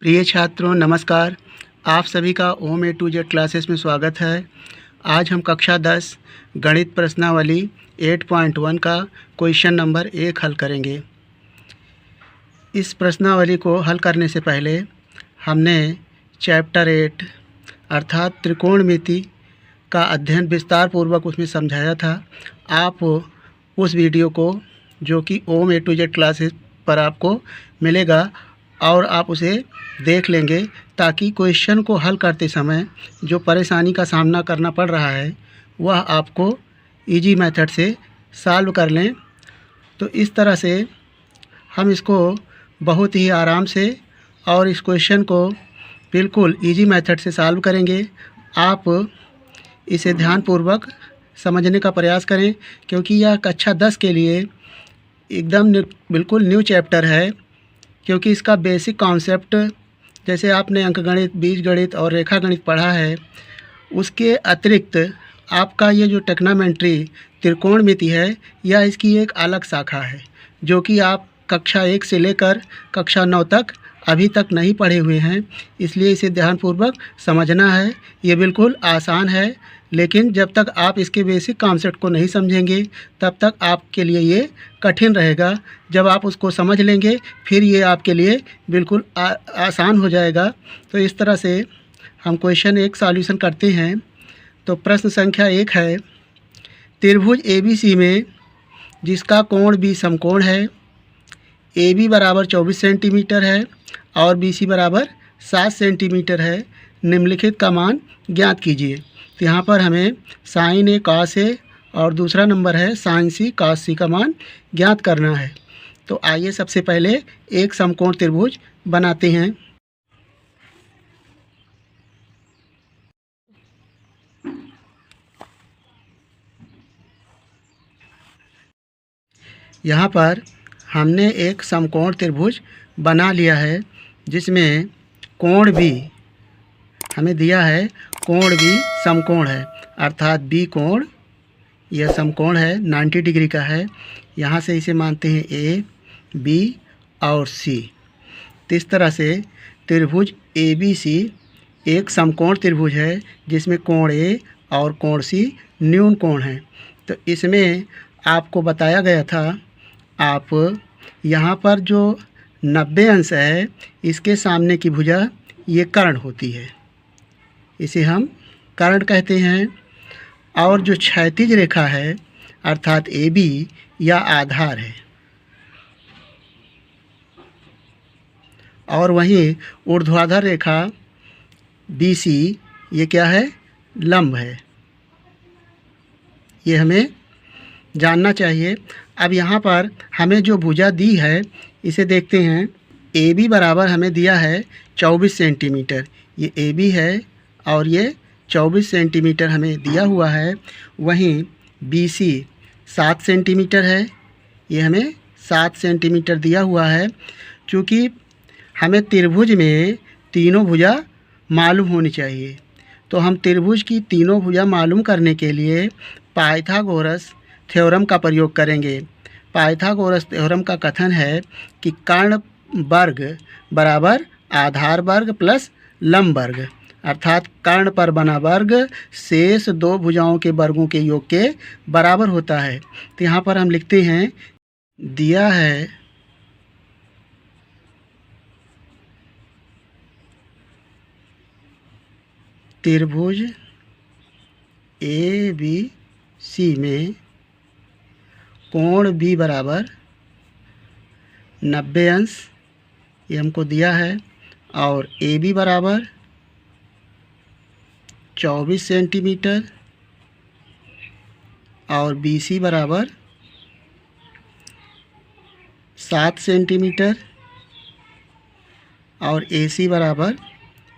प्रिय छात्रों नमस्कार। आप सभी का ओम ए टू जेड क्लासेस में स्वागत है। आज हम कक्षा 10 गणित प्रश्नावली 8.1 का क्वेश्चन नंबर 1 हल करेंगे। इस प्रश्नावली को हल करने से पहले हमने चैप्टर 8 अर्थात त्रिकोणमिति का अध्ययन विस्तार पूर्वक उसमें समझाया था। आप उस वीडियो को जो कि ओम ए टू जेड क्लासेस पर आपको मिलेगा और आप उसे देख लेंगे ताकि क्वेश्चन को हल करते समय जो परेशानी का सामना करना पड़ रहा है वह आपको इजी मेथड से सॉल्व कर लें। तो इस तरह से हम इसको बहुत ही आराम से और इस क्वेश्चन को बिल्कुल इजी मेथड से सॉल्व करेंगे। आप इसे ध्यानपूर्वक समझने का प्रयास करें क्योंकि यह कक्षा 10 के लिए एकदम बिल्कुल न्यू चैप्टर है। क्योंकि इसका बेसिक कॉन्सेप्ट जैसे आपने अंकगणित, बीजगणित और रेखागणित पढ़ा है, उसके अतिरिक्त आपका ये जो ट्रिग्नोमेट्री त्रिकोणमिति है यह इसकी एक अलग शाखा है जो कि आप कक्षा 1 से लेकर कक्षा 9 तक अभी तक नहीं पढ़े हुए हैं। इसलिए इसे ध्यानपूर्वक समझना है। ये बिल्कुल आसान है, लेकिन जब तक आप इसके बेसिक कॉन्सेप्ट को नहीं समझेंगे तब तक आपके लिए ये कठिन रहेगा। जब आप उसको समझ लेंगे फिर ये आपके लिए बिल्कुल आसान हो जाएगा। तो इस तरह से हम क्वेश्चन 1 सॉल्यूशन करते हैं। तो प्रश्न संख्या 1 है, त्रिभुज ABC में जिसका कोण B समकोण है, AB बराबर 24 सेंटीमीटर है और BC बराबर 7 सेंटीमीटर है, निम्नलिखित का मान ज्ञात कीजिए। तो यहाँ पर हमें साइन A cos A और दूसरा नंबर है साइन C cos C का मान ज्ञात करना है। तो आइए सबसे पहले एक समकोण त्रिभुज बनाते हैं। यहाँ पर हमने एक समकोण त्रिभुज बना लिया है जिसमें कोण भी हमें दिया है, कोण भी समकोण है अर्थात B कोण यह समकोण है, 90 डिग्री का है। यहाँ से इसे मानते हैं A, B और C। तो इस तरह से त्रिभुज ABC एक समकोण त्रिभुज है जिसमें कोण A और कोण C न्यून कोण है। तो इसमें आपको बताया गया था, आप यहाँ पर जो 90 अंश है इसके सामने की भुजा ये कर्ण होती है, इसे हम कर्ण कहते हैं। और जो क्षैतिज रेखा है अर्थात AB यह आधार है और वहीं ऊर्ध्वाधर रेखा BC ये क्या है, लंब है। ये हमें जानना चाहिए। अब यहाँ पर हमें जो भुजा दी है इसे देखते हैं। AB बराबर हमें दिया है 24 सेंटीमीटर, ये AB है और ये 24 सेंटीमीटर हमें दिया हुआ है। वहीं BC 7 सेंटीमीटर है, ये हमें 7 सेंटीमीटर दिया हुआ है। चूँकि हमें त्रिभुज में तीनों भुजा मालूम होनी चाहिए, तो हम त्रिभुज की तीनों भुजा मालूम करने के लिए पाइथागोरस थ्योरम का प्रयोग करेंगे। पाइथागोरस थ्योरम का कथन है कि कर्ण वर्ग बराबर आधार वर्ग प्लस लंब वर्ग अर्थात कर्ण पर बना वर्ग शेष दो भुजाओं के वर्गों के योग के बराबर होता है। तो यहाँ पर हम लिखते हैं, दिया है त्रिभुज ABC में कोण B बराबर 90 अंश ये हमको दिया है और AB बराबर 24 सेंटीमीटर और BC बराबर 7 सेंटीमीटर और AC बराबर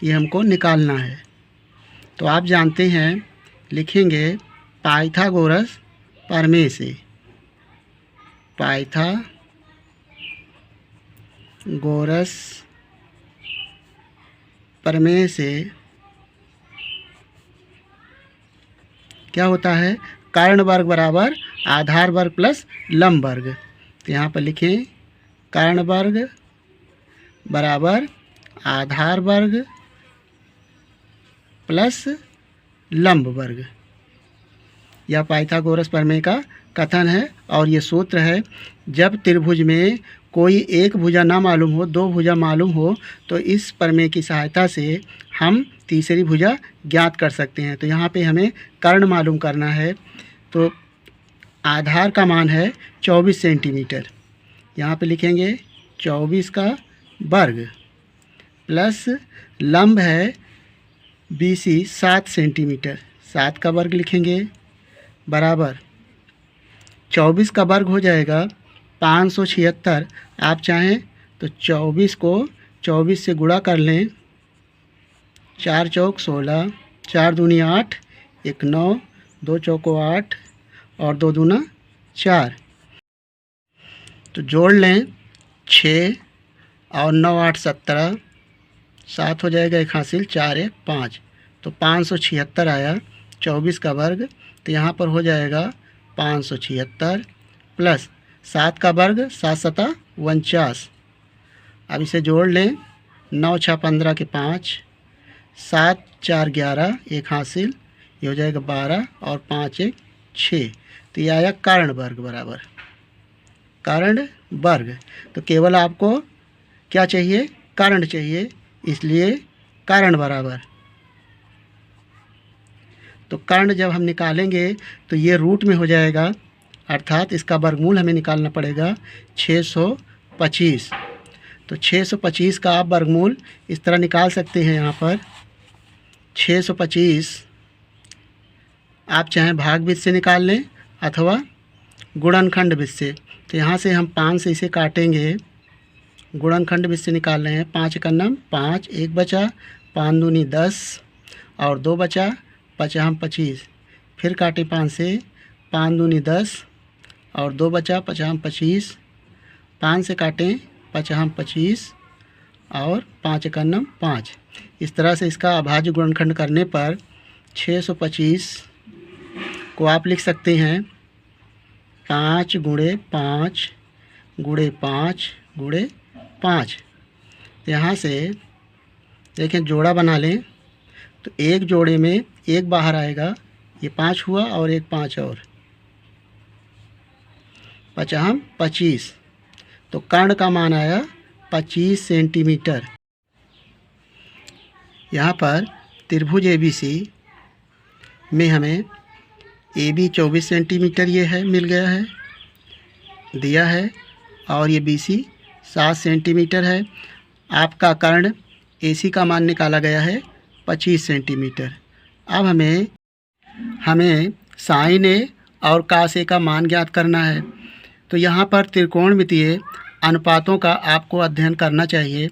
ये हमको निकालना है। तो आप जानते हैं, लिखेंगे पाइथागोरस प्रमेय से, पाइथागोरस प्रमेय से क्या होता है, कर्ण वर्ग बराबर आधार वर्ग प्लस लंब वर्ग। तो यहाँ पर लिखें कर्ण वर्ग बराबर आधार वर्ग प्लस लंब वर्ग। यह पाइथागोरस प्रमेय का कथन है और ये सूत्र है, जब त्रिभुज में कोई एक भुजा ना मालूम हो, दो भुजा मालूम हो, तो इस प्रमेय की सहायता से हम तीसरी भुजा ज्ञात कर सकते हैं। तो यहाँ पे हमें कर्ण मालूम करना है। तो आधार का मान है 24 सेंटीमीटर, यहाँ पे लिखेंगे 24 का वर्ग, प्लस लंब है BC 7 सेंटीमीटर, 7 का वर्ग लिखेंगे, बराबर 24 का वर्ग हो जाएगा 576। आप चाहें तो 24 को 24 से गुणा कर लें, 4 चौक 16, 4 दूनी 8, 1 9, 2 चौको 8 और 2 दूना 4। तो जोड़ लें 6 और 9 8 17, 7 हो जाएगा 1 हासिल, 4 1 5, तो 576 आया 24 का वर्ग। तो यहाँ पर हो जाएगा 576 प्लस 7 का वर्ग, 7 7 49। अब इसे जोड़ लें, 9 6 15 के 5, 7 4 11, 1 हासिल, ये हो जाएगा 12 और 5 1 6। तो ये आया कर्ण वर्ग बराबर कर्ण वर्ग। तो केवल आपको क्या चाहिए, कर्ण चाहिए, इसलिए कर्ण बराबर। तो कर्ण जब हम निकालेंगे तो ये रूट में हो जाएगा, अर्थात इसका वर्गमूल हमें निकालना पड़ेगा 625। तो 625 का आप वर्गमूल इस तरह निकाल सकते हैं। यहाँ पर 625 आप चाहें भागविध से निकाल लें अथवा गुणनखंड विध से। तो यहाँ से हम 5 से इसे काटेंगे, गुणनखंड विध से निकाल रहे हैं। 5 का नम 5, 1 बचा, 5 दूनी 10 और 2 बचा, 5 हम 25, फिर काटे 5 से, 5 दूनी 10 और 2 बचा, 5 हम 25, 5 से काटें 5 हम 25 और 5 का नम 5। इस तरह से इसका अभाज्य गुणनखंड करने पर 625 को आप लिख सकते हैं 5 गुणे 5 गुणे 5 गुणे 5। यहाँ से देखें जोड़ा बना लें, तो एक जोड़े में एक बाहर आएगा, ये 5 हुआ और एक 5 और 5 हम 25। तो कर्ण का मान आया 25 सेंटीमीटर। यहाँ पर त्रिभुज ABC में हमें AB 24 सेंटीमीटर ये है मिल गया है, दिया है, और ये BC 7 सेंटीमीटर है। आपका कर्ण AC का मान निकाला गया है 25 सेंटीमीटर। अब हमें साइन A और कास A का मान ज्ञात करना है। तो यहाँ पर त्रिकोणमितीय अनुपातों का आपको अध्ययन करना चाहिए।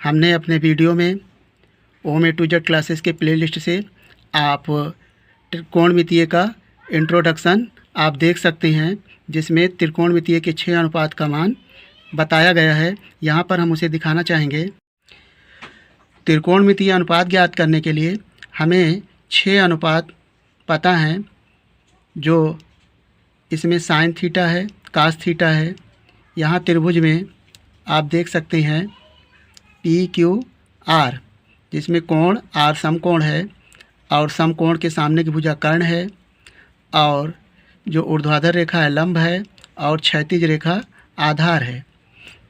हमने अपने वीडियो में ओम ए टू जेड क्लासेस के प्लेलिस्ट से आप त्रिकोणमितीय का इंट्रोडक्शन आप देख सकते हैं, जिसमें त्रिकोणमितीय के 6 अनुपात का मान बताया गया है। यहाँ पर हम उसे दिखाना चाहेंगे। त्रिकोणमितीय अनुपात ज्ञात करने के लिए हमें 6 अनुपात पता हैं, जो इसमें साइन थीटा है, कास थीटा है। यहाँ त्रिभुज में आप देख सकते हैं PQR, जिसमें कोण R समकोण है और समकोण के सामने की भुजा कर्ण है, और जो ऊर्ध्वाधर रेखा है लंब है और क्षैतिज रेखा आधार है।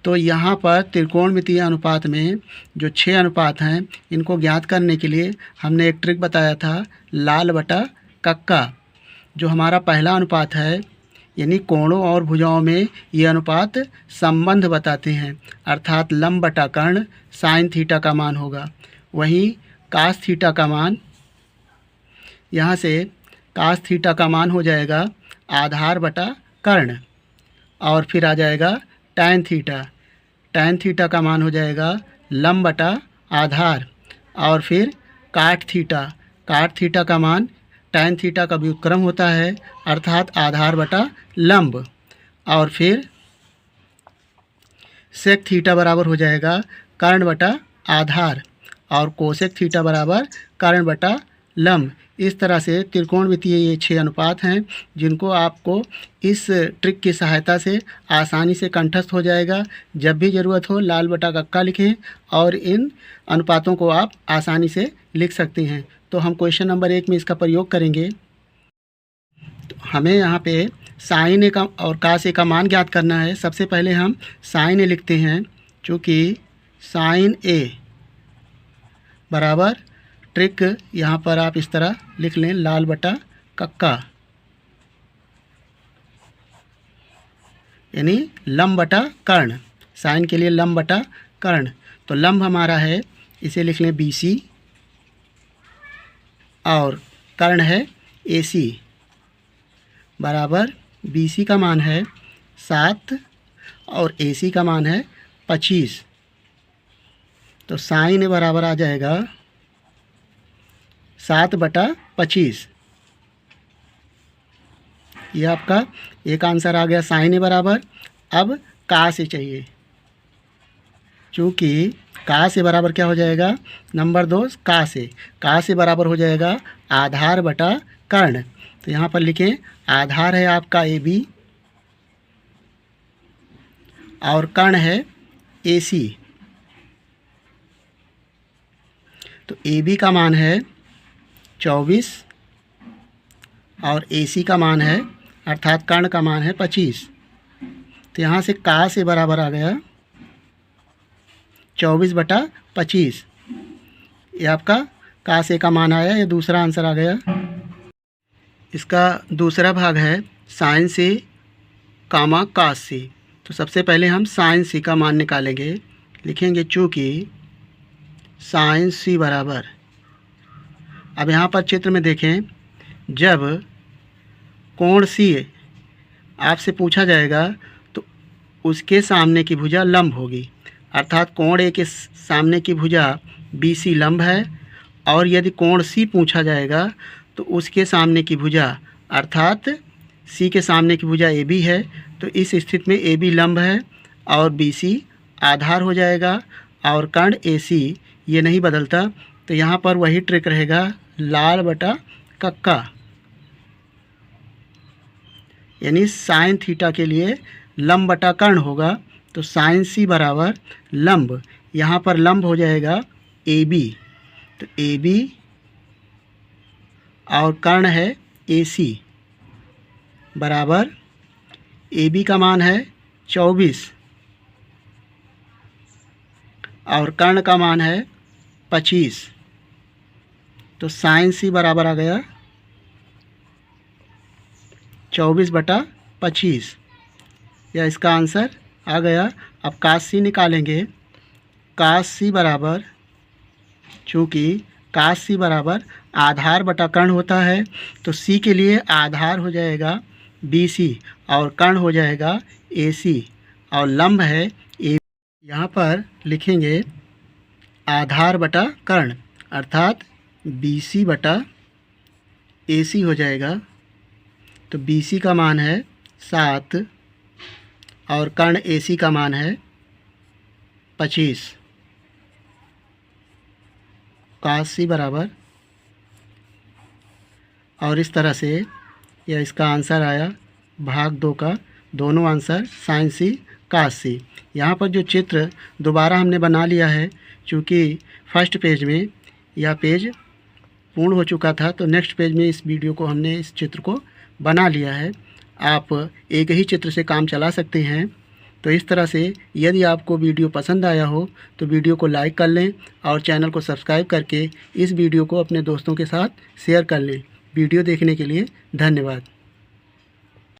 तो यहाँ पर त्रिकोणमितीय अनुपात में जो 6 अनुपात हैं, इनको ज्ञात करने के लिए हमने एक ट्रिक बताया था, लाल बटा कक्का। जो हमारा पहला अनुपात है, यानी कोणों और भुजाओं में ये अनुपात संबंध बताते हैं, अर्थात लंब बटा कर्ण साइन थीटा का मान होगा। वहीं कास थीटा का मान, यहाँ से कास थीटा का मान हो जाएगा आधार बटा कर्ण, और फिर आ जाएगा टैन थीटा। टैन थीटा का मान हो जाएगा लंब बटा आधार, और फिर काट थीटा। काट थीटा का मान टैन थीटा का व्युत्क्रम होता है, अर्थात आधार बटा लंब, और फिर सेक थीटा बराबर हो जाएगा कर्ण बटा आधार, और कोसेक थीटा बराबर कर्ण बटा लंब। इस तरह से त्रिकोणमितीय ये 6 अनुपात हैं जिनको आपको इस ट्रिक की सहायता से आसानी से कंठस्थ हो जाएगा। जब भी ज़रूरत हो लाल बटा कक्का लिखें और इन अनुपातों को आप आसानी से लिख सकते हैं। तो हम क्वेश्चन नंबर 1 में इसका प्रयोग करेंगे। तो हमें यहाँ पे साइन ए का और कास ए का मान ज्ञात करना है। सबसे पहले हम साइन ए लिखते हैं, चूँकि साइन ए बराबर ट्रिक यहाँ पर आप इस तरह लिख लें, लाल बटा कक्का, यानी लंब बटा कर्ण। साइन के लिए लंब बटा कर्ण। तो लंब हमारा है, इसे लिख लें BC और कर्ण है AC बराबर BC का मान है 7 और AC का मान है 25। तो साइन ए बराबर आ जाएगा 7/25। ये आपका एक आंसर आ गया साइन ए बराबर। अब कास ए चाहिए, चूँकि कास ए बराबर क्या हो जाएगा, नंबर 2 कास ए। कास ए बराबर हो जाएगा आधार बटा कर्ण। तो यहाँ पर लिखें आधार है आपका AB और कर्ण है AC। तो AB का मान है 24 और AC का मान है, अर्थात कर्ण का मान है 25। तो यहाँ से कास ए बराबर आ गया 24/25। ये आपका कास ए का मान आया, ये दूसरा आंसर आ गया। इसका दूसरा भाग है साइन सी कामा कास सी। तो सबसे पहले हम साइन सी का मान निकालेंगे। लिखेंगे चूँकि साइन सी बराबर, अब यहाँ पर चित्र में देखें, जब कोण सी आपसे पूछा जाएगा तो उसके सामने की भुजा लंब होगी, अर्थात कोण ए के सामने की भुजा BC लंब है। और यदि कोण सी पूछा जाएगा तो उसके सामने की भुजा अर्थात सी के सामने की भुजा AB है। तो इस स्थिति में AB लंब है और BC आधार हो जाएगा और कर्ण AC ये नहीं बदलता। तो यहाँ पर वही ट्रिक रहेगा, लाल बटा कक्का, यानी साइन थीटा के लिए लंब बटा कर्ण होगा। तो साइन सी बराबर लंब, यहाँ पर लंब हो जाएगा AB। तो AB और कर्ण है AC बराबर, AB का मान है 24 और कर्ण का मान है 25। तो साइन सी बराबर आ गया 24/25। या इसका आंसर आ गया। अब कास सी निकालेंगे। कास सी बराबर, चूँकि कास सी बराबर आधार बटा कर्ण होता है, तो सी के लिए आधार हो जाएगा BC और कर्ण हो जाएगा AC और लंब है AB। यहाँ पर लिखेंगे आधार बटा कर्ण, अर्थात BC बटा AC हो जाएगा। तो BC का मान है 7 और कर्ण AC का मान है 25। कास सी बराबर, और इस तरह से यह इसका आंसर आया भाग 2 का, दोनों आंसर साइन सी कास सी। यहाँ पर जो चित्र दोबारा हमने बना लिया है, चूँकि फर्स्ट पेज में यह पेज पूर्ण हो चुका था, तो नेक्स्ट पेज में इस वीडियो को हमने इस चित्र को बना लिया है। आप एक ही चित्र से काम चला सकते हैं। तो इस तरह से यदि आपको वीडियो पसंद आया हो तो वीडियो को लाइक कर लें और चैनल को सब्सक्राइब करके इस वीडियो को अपने दोस्तों के साथ शेयर कर लें। वीडियो देखने के लिए धन्यवाद।